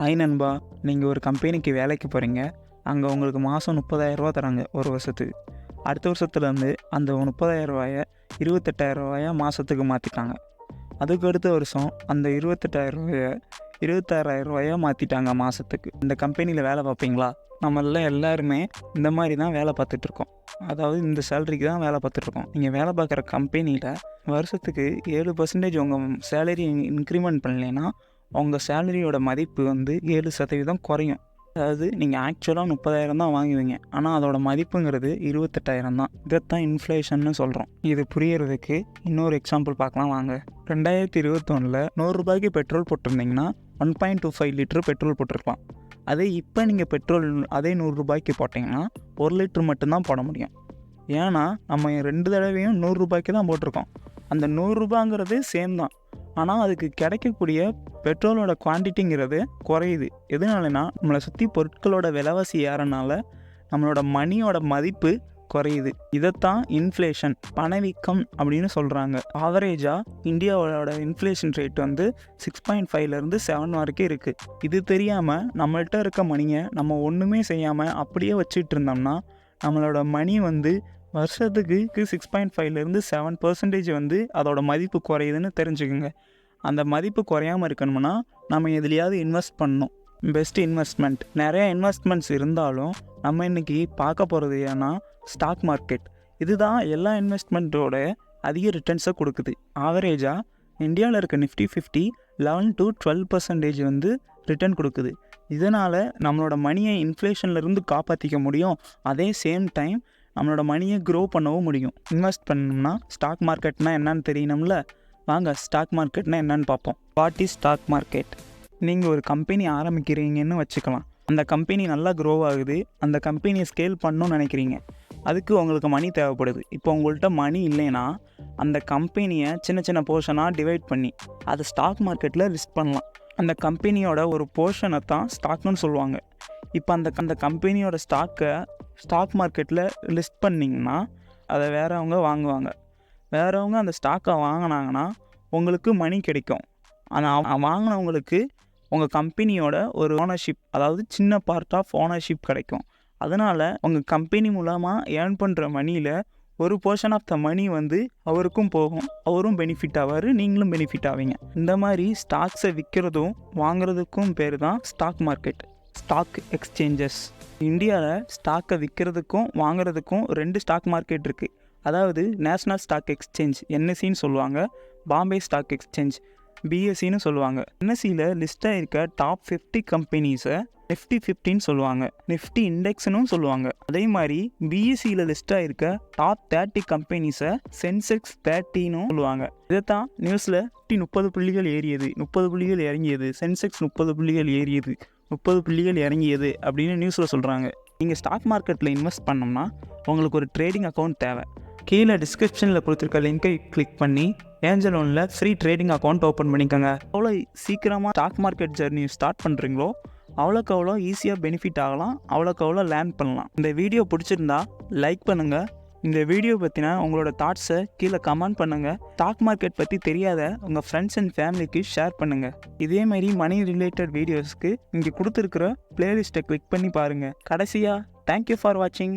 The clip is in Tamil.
ஹாய் நண்பா, நீங்கள் ஒரு கம்பெனிக்கு வேலைக்கு போகிறீங்க. அங்கே உங்களுக்கு மாதம் 30,000 தராங்க ஒரு வருஷத்துக்கு. அடுத்த வருஷத்துலேருந்து அந்த 30,000 28,000 மாதத்துக்கு மாற்றிட்டாங்க. அதுக்கு அடுத்த வருஷம் அந்த 28,000 26,000 மாற்றிட்டாங்க மாதத்துக்கு. இந்த கம்பெனியில் வேலை பார்ப்பீங்களா? நம்மள எல்லாருமே இந்த மாதிரி தான் வேலை பார்த்துட்ருக்கோம். அதாவது இந்த சேலரிக்கு தான் வேலை பார்த்துட்ருக்கோம். நீங்கள் வேலை பார்க்குற கம்பெனியில் வருஷத்துக்கு 7% உங்கள் சேலரி இன்க்ரிமெண்ட் பண்ணலைன்னா உங்கள் சேலரியோட மதிப்பு 7% குறையும். அதாவது நீங்கள் ஆக்சுவலாக 30,000 தான் வாங்குவீங்க, ஆனால் அதோட மதிப்புங்கிறது 28,000 தான். இதைத்தான் இன்ஃப்ளேஷன்னு சொல்கிறோம். இது புரியறதுக்கு இன்னொரு எக்ஸாம்பிள் பார்க்கலாம் வாங்க. 2021 100 பெட்ரோல் போட்டிருந்தீங்கன்னா 1.25 லிட்டர் பெட்ரோல் போட்டிருக்கலாம். அதே இப்போ நீங்கள் பெட்ரோல் அதே 100 போட்டிங்கன்னா 1 லிட்டர் மட்டும்தான் போட முடியும். ஏன்னா நம்ம 2 தடவையும் 100 தான் போட்டிருக்கோம். அந்த 100 சேம் தான், ஆனால் அதுக்கு கிடைக்கக்கூடிய பெட்ரோலோட குவான்டிட்டிங்கிறது குறையுது. எதனாலனா நம்மளை சுற்றி பொருட்களோட விலைவாசி ஏறனால நம்மளோட மணியோட மதிப்பு குறையுது. இதைத்தான் இன்ஃப்ளேஷன், பணவீக்கம் அப்படின்னு சொல்கிறாங்க. ஆவரேஜாக இந்தியாவோட இன்ஃப்ளேஷன் ரேட் 6.5லேருந்து 7 வரைக்கும் இருக்குது. இது தெரியாமல் நம்மள்கிட்ட இருக்க மணியை நம்ம ஒன்றுமே செய்யாமல் அப்படியே வச்சுட்டு இருந்தோம்னா நம்மளோட மணி வருஷத்துக்கு 6.5லேருந்து 7% அதோட மதிப்பு குறையுதுன்னு தெரிஞ்சுக்குங்க. அந்த மதிப்பு குறையாமல் இருக்கணும்னா நம்ம எதுலையாவது இன்வெஸ்ட் பண்ணணும். பெஸ்ட் இன்வெஸ்ட்மெண்ட், நிறையா இன்வெஸ்ட்மெண்ட்ஸ் இருந்தாலும் நம்ம இன்றைக்கி பார்க்க போகிறது ஏன்னா ஸ்டாக் மார்க்கெட். இதுதான் எல்லா இன்வெஸ்ட்மெண்ட்டோட அதிக ரிட்டர்ன்ஸை கொடுக்குது. ஆவரேஜாக இந்தியாவில் இருக்க Nifty 50 11 to 12% ரிட்டர்ன் கொடுக்குது. இதனால் நம்மளோட மணியை இன்ஃப்ளேஷன்லேருந்து காப்பாற்றிக்க முடியும். அதே சேம் டைம் நம்மளோட மணியை க்ரோ பண்ணவும் முடியும். இன்வெஸ்ட் பண்ணணும்னா ஸ்டாக் மார்க்கெட்னால் என்னன்னு தெரியணும்ல. வாங்க ஸ்டாக் மார்க்கெட்னா என்னன்னு பார்ப்போம். What is stock market? நீங்கள் ஒரு கம்பெனி ஆரம்பிக்கிறீங்கன்னு வச்சுக்கலாம். அந்த கம்பெனி நல்லா க்ரோ ஆகுது, அந்த கம்பெனியை ஸ்கேல் பண்ணணும்னு நினைக்கிறீங்க. அதுக்கு உங்களுக்கு மணி தேவைப்படுது. இப்போ உங்கள்கிட்ட மணி இல்லைன்னா அந்த கம்பெனியை சின்ன சின்ன போர்ஷனாக டிவைட் பண்ணி அதை ஸ்டாக் மார்க்கெட்டில் லிஸ்ட் பண்ணலாம். அந்த கம்பெனியோட ஒரு போர்ஷனை தான் ஸ்டாக்னு சொல்லுவாங்க. இப்போ அந்த கம்பெனியோட ஸ்டாக்கை ஸ்டாக் மார்க்கெட்டில் லிஸ்ட் பண்ணிங்கன்னா அதை வேறவங்க வாங்குவாங்க. வேறவங்க அந்த ஸ்டாக்கை வாங்கினாங்கன்னா உங்களுக்கு மணி கிடைக்கும். ஆனால் வாங்கினவங்களுக்கு உங்கள் கம்பெனியோட ஒரு ஓனர்ஷிப், அதாவது சின்ன பார்ட் ஆஃப் ஓனர்ஷிப் கிடைக்கும். அதனால் உங்கள் கம்பெனி மூலமாக ஏர்ன் பண்ணுற மணியில் ஒரு போர்ஷன் ஆஃப் த மணி அவருக்கும் போகும், அவரும் பெனிஃபிட் ஆவார், நீங்களும் பெனிஃபிட் ஆவீங்க. இந்த மாதிரி ஸ்டாக்ஸை விற்கிறதும் வாங்குறதுக்கும் பேர் தான் ஸ்டாக் மார்க்கெட். Stock exchanges. இந்தியாவில் ஸ்டாக்கை விற்கிறதுக்கும் வாங்குறதுக்கும் 2 ஸ்டாக் மார்க்கெட் இருக்குது. அதாவது நேஷ்னல் ஸ்டாக் எக்ஸ்சேஞ்ச் NSEன்னு சொல்லுவாங்க, பாம்பே ஸ்டாக் எக்ஸ்சேஞ்ச் BSEன்னு சொல்லுவாங்க. NSEயில் லிஸ்ட்டாக இருக்க டாப் 50 கம்பெனிஸை Nifty 50ன்னு சொல்லுவாங்க, நிஃப்டி இண்டெக்ஸ்னும் சொல்லுவாங்க. அதே மாதிரி BSEயில் லிஸ்ட்டாக இருக்க டாப் 30 கம்பெனிஸை சென்செக்ஸ் 30ன்னு சொல்லுவாங்க. இதைத்தான் நியூஸில் 30 புள்ளிகள் ஏறியது, 30 புள்ளிகள் இறங்கியது, சென்செக்ஸ் 30 புள்ளிகள் ஏறியது, 30 புள்ளிகள் இறங்கியது அப்படின்னு நியூஸில் சொல்கிறாங்க. நீங்கள் ஸ்டாக் மார்க்கெட்டில் இன்வெஸ்ட் பண்ணோம்னா உங்களுக்கு ஒரு ட்ரேடிங் அக்கௌண்ட் தேவை. கீழே டிஸ்கிரிப்ஷனில் கொடுத்துருக்க லிங்கை கிளிக் பண்ணி ஏஞ்சல் ஒன்ல ஃப்ரீ ட்ரேடிங் அக்கௌண்ட் ஓப்பன் பண்ணிக்கோங்க. அவ்வளோ சீக்கிரமாக ஸ்டாக் மார்க்கெட் ஜர்னி ஸ்டார்ட் பண்ணுறீங்களோ அவ்வளோக்கு அவ்வளோ ஈஸியாக பெனிஃபிட் ஆகலாம், அவ்வளோக்கு அவ்வளோ லேர்ன் பண்ணலாம். இந்த வீடியோ பிடிச்சிருந்தா லைக் பண்ணுங்கள். இந்த வீடியோ பற்றின உங்களோட தாட்ஸை கீழே கமெண்ட் பண்ணுங்கள். ஸ்டாக் மார்க்கெட் பற்றி தெரியாத உங்கள் ஃப்ரெண்ட்ஸ் அண்ட் ஃபேமிலிக்கு ஷேர் பண்ணுங்கள். இதேமாதிரி மணி ரிலேட்டட் வீடியோஸ்க்கு இங்கே கொடுத்துருக்குற பிளேலிஸ்ட்டை கிளிக் பண்ணி பாருங்கள். கடைசியாக தேங்க்யூ ஃபார் வாட்சிங்.